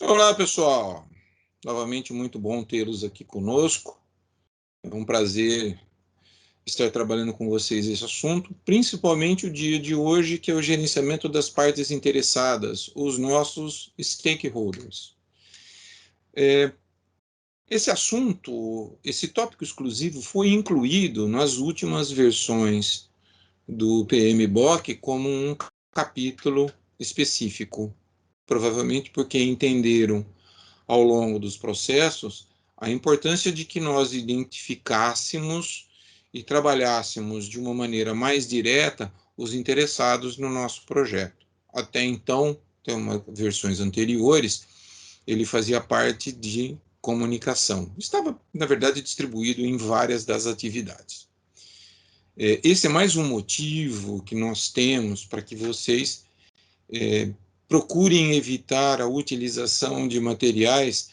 Olá, pessoal. Novamente, muito bom tê-los aqui conosco. É um prazer estar trabalhando com vocês esse assunto, principalmente o dia de hoje, que é o gerenciamento das partes interessadas, os nossos stakeholders. Esse assunto, esse tópico exclusivo foi incluído nas últimas versões do PMBOK como um capítulo específico, provavelmente porque entenderam ao longo dos processos a importância de que nós identificássemos e trabalhássemos de uma maneira mais direta os interessados no nosso projeto. Até então, tem versões anteriores, ele fazia parte de comunicação. Estava, na verdade, distribuído em várias das atividades. Esse é mais um motivo que nós temos para que vocês procurem evitar a utilização de materiais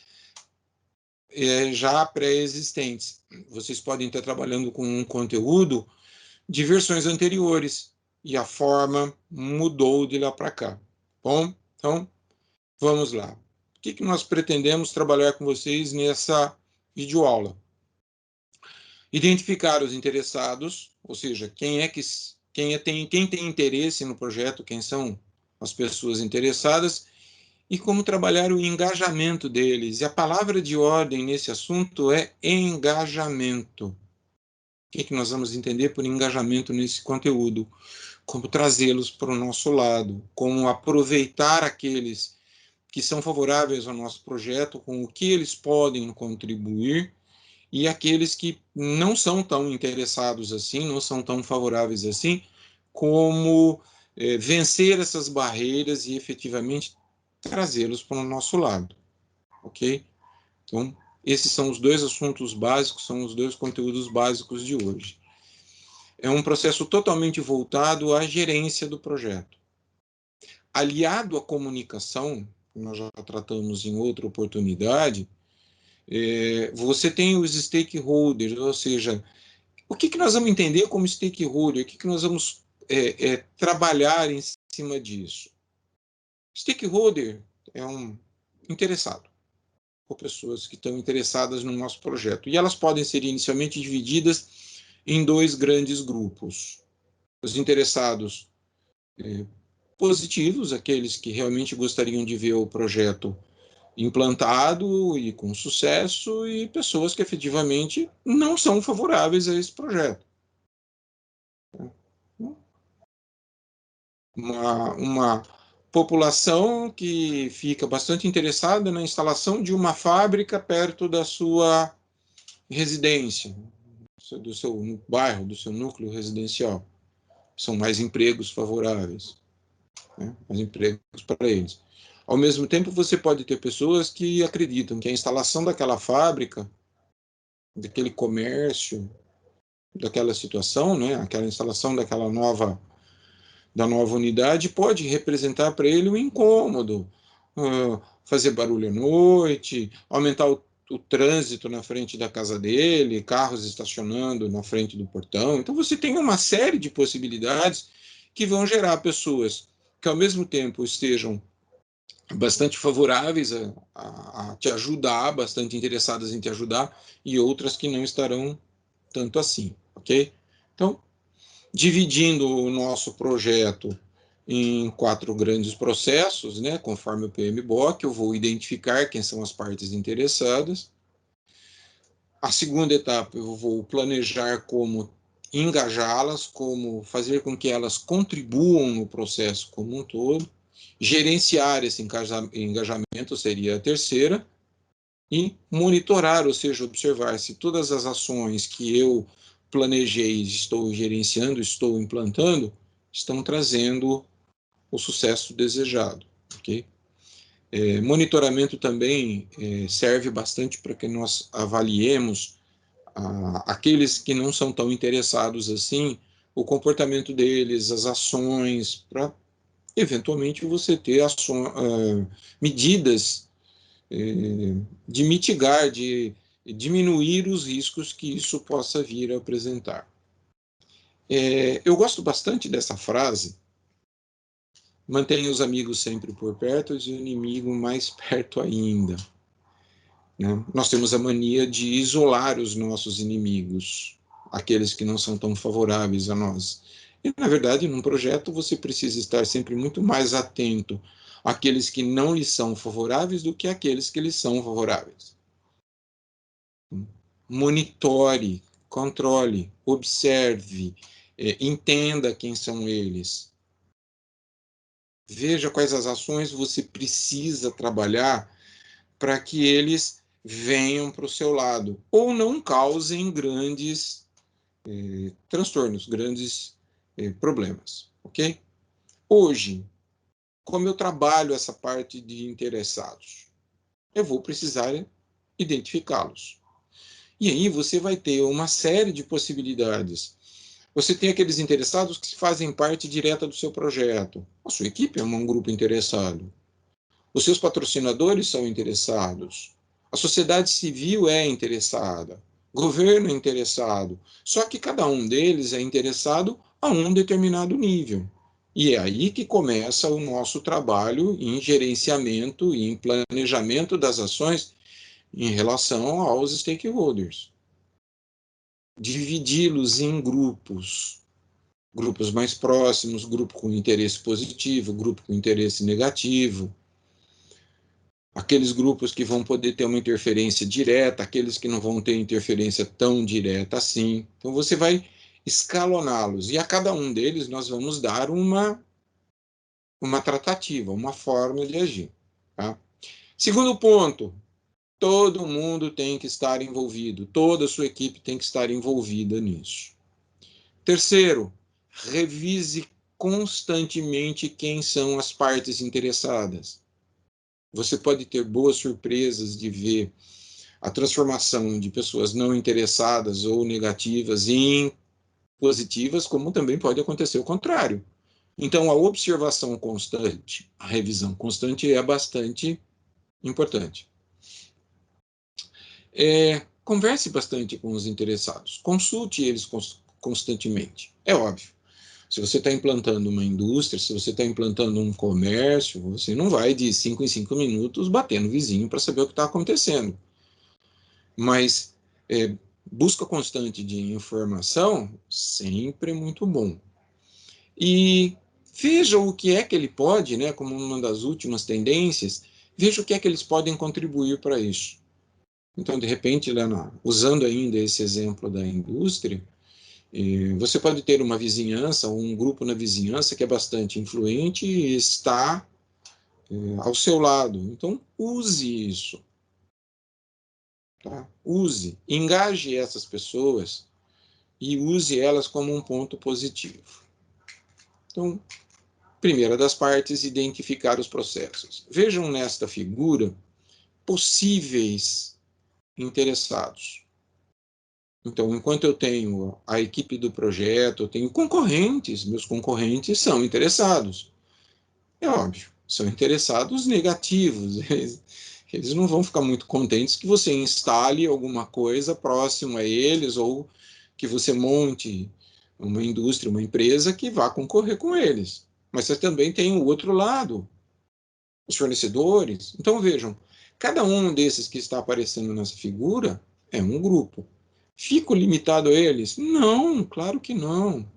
já pré-existentes. Vocês podem estar trabalhando com um conteúdo de versões anteriores e a forma mudou de lá para cá. Bom, então, vamos lá. O que nós pretendemos trabalhar com vocês nessa videoaula? Identificar os interessados, ou seja, quem tem interesse no projeto, quem são as pessoas interessadas, e como trabalhar o engajamento deles. E a palavra de ordem nesse assunto é engajamento. O que nós vamos entender por engajamento nesse conteúdo? Como trazê-los para o nosso lado, como aproveitar aqueles que são favoráveis ao nosso projeto, com o que eles podem contribuir, e aqueles que não são tão interessados assim, não são tão favoráveis assim, como vencer essas barreiras e efetivamente trazê-los para o nosso lado, ok? Então, esses são os dois assuntos básicos, são os dois conteúdos básicos de hoje. É um processo totalmente voltado à gerência do projeto. Aliado à comunicação, que nós já tratamos em outra oportunidade, você tem os stakeholders, ou seja, o que nós vamos entender como stakeholder, o que nós vamos trabalhar em cima disso. Stakeholder é um interessado, ou pessoas que estão interessadas no nosso projeto. E elas podem ser inicialmente divididas em dois grandes grupos. Os interessados positivos, aqueles que realmente gostariam de ver o projeto implantado e com sucesso, e pessoas que efetivamente não são favoráveis a esse projeto. Uma população que fica bastante interessada na instalação de uma fábrica perto da sua residência, do seu bairro, do seu núcleo residencial. São mais empregos favoráveis, né? Mais empregos para eles. Ao mesmo tempo, você pode ter pessoas que acreditam que a instalação daquela fábrica, daquele comércio, daquela situação, né? Aquela instalação da nova unidade pode representar para ele um incômodo, fazer barulho à noite, aumentar o trânsito na frente da casa dele, carros estacionando na frente do portão. Então você tem uma série de possibilidades que vão gerar pessoas que ao mesmo tempo estejam bastante favoráveis a te ajudar, bastante interessadas em te ajudar, e outras que não estarão tanto assim, ok? Então, dividindo o nosso projeto em 4 grandes processos, né, conforme o PMBOK, eu vou identificar quem são as partes interessadas. A segunda etapa, eu vou planejar como engajá-las, como fazer com que elas contribuam no processo como um todo. Gerenciar esse engajamento seria a terceira. E monitorar, ou seja, observar se todas as ações que eu planejei, estou gerenciando, estou implantando, estão trazendo o sucesso desejado, ok? Monitoramento também serve bastante para que nós avaliemos aqueles que não são tão interessados assim, o comportamento deles, as ações, para eventualmente você ter medidas de mitigar, de diminuir os riscos que isso possa vir a apresentar. Eu gosto bastante dessa frase, Mantenha os amigos sempre por perto e o inimigo mais perto ainda. Né? Nós temos a mania de isolar os nossos inimigos, aqueles que não são tão favoráveis a nós. E, na verdade, num projeto, você precisa estar sempre muito mais atento àqueles que não lhe são favoráveis do que àqueles que lhe são favoráveis. Monitore, controle, observe, entenda quem são eles. Veja quais as ações você precisa trabalhar para que eles venham para o seu lado, ou não causem grandes transtornos, grandes problemas, ok? Hoje, como eu trabalho essa parte de interessados, eu vou precisar identificá-los. E aí você vai ter uma série de possibilidades. Você tem aqueles interessados que fazem parte direta do seu projeto. A sua equipe é um grupo interessado. Os seus patrocinadores são interessados. A sociedade civil é interessada. O governo é interessado. Só que cada um deles é interessado a um determinado nível. E é aí que começa o nosso trabalho em gerenciamento e em planejamento das ações em relação aos stakeholders. Dividi-los em grupos. Grupos mais próximos, grupo com interesse positivo, grupo com interesse negativo. Aqueles grupos que vão poder ter uma interferência direta, aqueles que não vão ter interferência tão direta assim. Então você vai escaloná-los e a cada um deles nós vamos dar uma tratativa, uma forma de agir. Tá? Segundo ponto, todo mundo tem que estar envolvido, toda a sua equipe tem que estar envolvida nisso. Terceiro, revise constantemente quem são as partes interessadas. Você pode ter boas surpresas de ver a transformação de pessoas não interessadas ou negativas em positivas, como também pode acontecer o contrário. Então, a observação constante, a revisão constante é bastante importante. Converse bastante com os interessados, consulte eles constantemente. É óbvio, se você está implantando uma indústria, se você está implantando um comércio, você não vai de 5 em 5 minutos bater no vizinho para saber o que está acontecendo. Mas busca constante de informação sempre é muito bom. E veja o que é que ele pode, né, como uma das últimas tendências, veja o que é que eles podem contribuir para isso. Então, de repente, usando ainda esse exemplo da indústria, você pode ter uma vizinhança, ou um grupo na vizinhança que é bastante influente e está ao seu lado. Então, use isso. Tá? Use, engaje essas pessoas e use elas como um ponto positivo. Então, primeira das partes, identificar os processos. Vejam nesta figura possíveis interessados. Então, enquanto eu tenho a equipe do projeto, eu tenho concorrentes, meus concorrentes são interessados. É óbvio, são interessados negativos. Eles não vão ficar muito contentes que você instale alguma coisa próximo a eles ou que você monte uma indústria, uma empresa que vá concorrer com eles. Mas você também tem o outro lado, os fornecedores. Então, vejam, cada um desses que está aparecendo nessa figura é um grupo. Fico limitado a eles? Não, claro que não.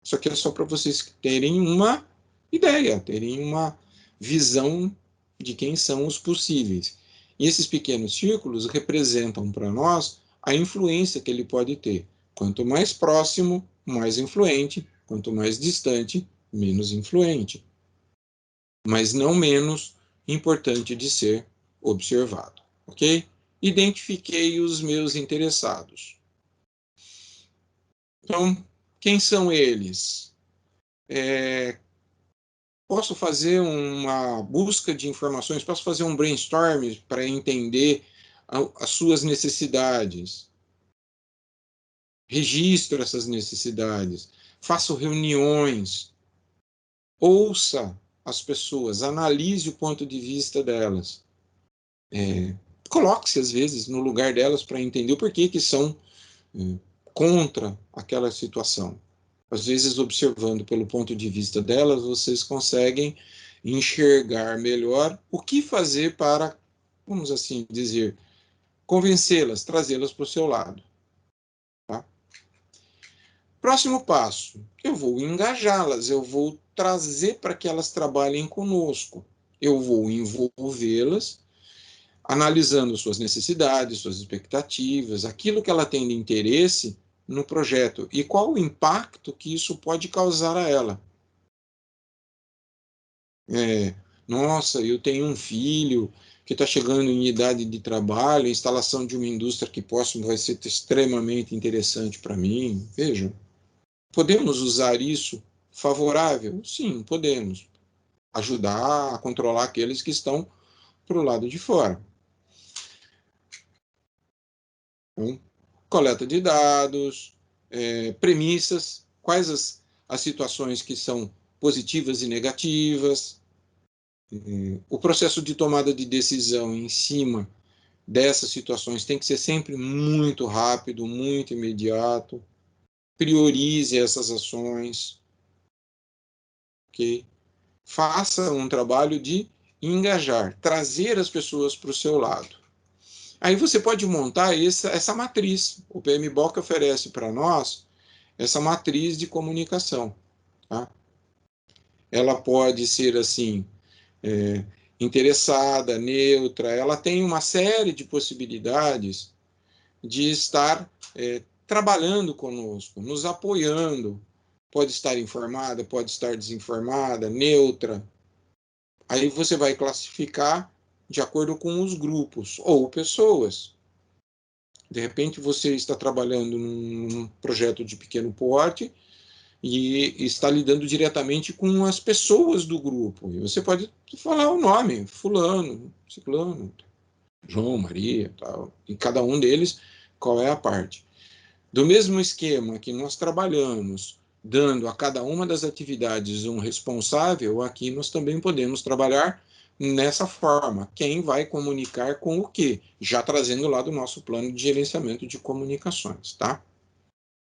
Isso aqui é só para vocês terem uma ideia, terem uma visão de quem são os possíveis. E esses pequenos círculos representam para nós a influência que ele pode ter. Quanto mais próximo, mais influente. Quanto mais distante, menos influente. Mas não menos importante de ser observado. Ok? Identifiquei os meus interessados. Então, quem são eles? Posso fazer uma busca de informações, posso fazer um brainstorm para entender as suas necessidades. Registro essas necessidades. Faço reuniões. Ouça as pessoas, analise o ponto de vista delas. Coloque-se, às vezes, no lugar delas para entender o porquê que são contra aquela situação. Às vezes, observando pelo ponto de vista delas, vocês conseguem enxergar melhor o que fazer para, vamos assim dizer, convencê-las, trazê-las para o seu lado. Tá? Próximo passo, eu vou engajá-las, eu vou trazer para que elas trabalhem conosco. Eu vou envolvê-las, analisando suas necessidades, suas expectativas, aquilo que ela tem de interesse no projeto e qual o impacto que isso pode causar a ela. Nossa, eu tenho um filho que está chegando em idade de trabalho, a instalação de uma indústria aqui próximo vai ser extremamente interessante para mim. Vejam, podemos usar isso favorável? Sim, podemos. Ajudar a controlar aqueles que estão para o lado de fora. Então, coleta de dados, premissas, quais as situações que são positivas e negativas, o processo de tomada de decisão em cima dessas situações tem que ser sempre muito rápido, muito imediato. Priorize essas ações, ok? Faça um trabalho de engajar, trazer as pessoas para o seu lado. Aí você pode montar essa matriz. O PMBOK oferece para nós essa matriz de comunicação. Tá? Ela pode ser assim, interessada, neutra, ela tem uma série de possibilidades de estar trabalhando conosco, nos apoiando. Pode estar informada, pode estar desinformada, neutra. Aí você vai classificar de acordo com os grupos ou pessoas. De repente você está trabalhando num projeto de pequeno porte e está lidando diretamente com as pessoas do grupo. E você pode falar o nome, fulano, ciclano, João, Maria, tal, e cada um deles qual é a parte. Do mesmo esquema que nós trabalhamos, dando a cada uma das atividades um responsável, aqui nós também podemos trabalhar nessa forma. Quem vai comunicar com o quê? Já trazendo lá do nosso plano de gerenciamento de comunicações, tá?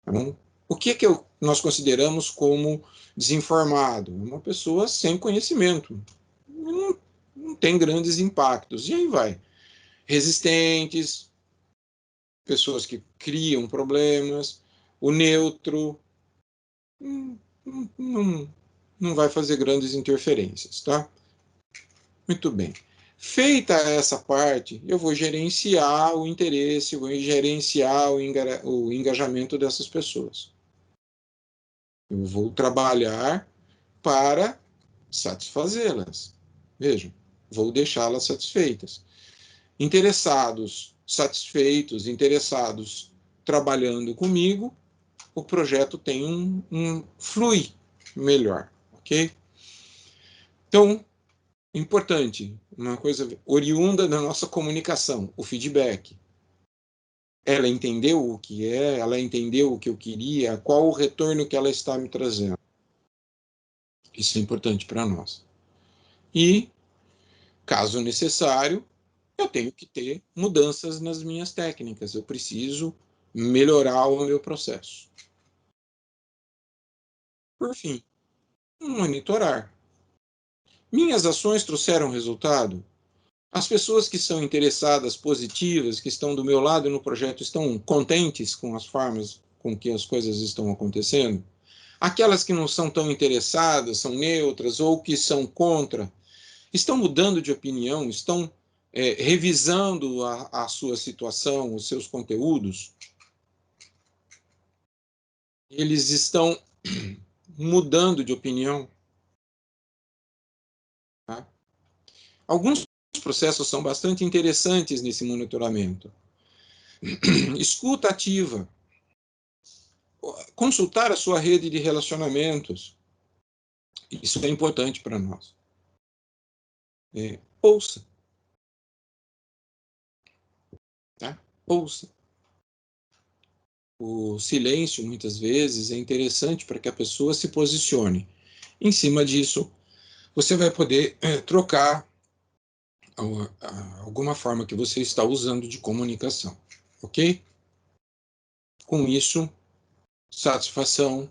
Então, o que nós consideramos como desinformado? Uma pessoa sem conhecimento. Não tem grandes impactos. E aí vai. Resistentes, pessoas que criam problemas, o neutro não, não vai fazer grandes interferências, tá? Muito bem. Feita essa parte, eu vou gerenciar o interesse, vou gerenciar o engajamento dessas pessoas. Eu vou trabalhar para satisfazê-las. Vejam, vou deixá-las satisfeitas. Interessados, satisfeitos, interessados trabalhando comigo, o projeto tem flui melhor, ok? Então, importante, uma coisa oriunda da nossa comunicação, o feedback. Ela entendeu o que é, ela entendeu o que eu queria, qual o retorno que ela está me trazendo. Isso é importante para nós. E, caso necessário, eu tenho que ter mudanças nas minhas técnicas, eu preciso melhorar o meu processo. Por fim, monitorar. Minhas ações trouxeram resultado? As pessoas que são interessadas, positivas, que estão do meu lado no projeto, estão contentes com as formas com que as coisas estão acontecendo? Aquelas que não são tão interessadas, são neutras ou que são contra, estão mudando de opinião, estão revisando a sua situação, os seus conteúdos? Eles estão mudando de opinião? Tá? Alguns processos são bastante interessantes nesse monitoramento. Escuta ativa. Consultar a sua rede de relacionamentos. Isso é importante para nós. Ouça. Tá? Ouça. O silêncio, muitas vezes, é interessante para que a pessoa se posicione. Em cima disso, você vai poder trocar alguma forma que você está usando de comunicação. Ok? Com isso, satisfação,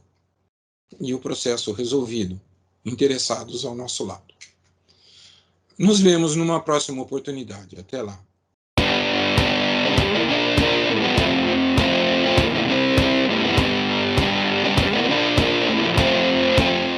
e o processo resolvido, interessados ao nosso lado. Nos vemos numa próxima oportunidade. Até lá.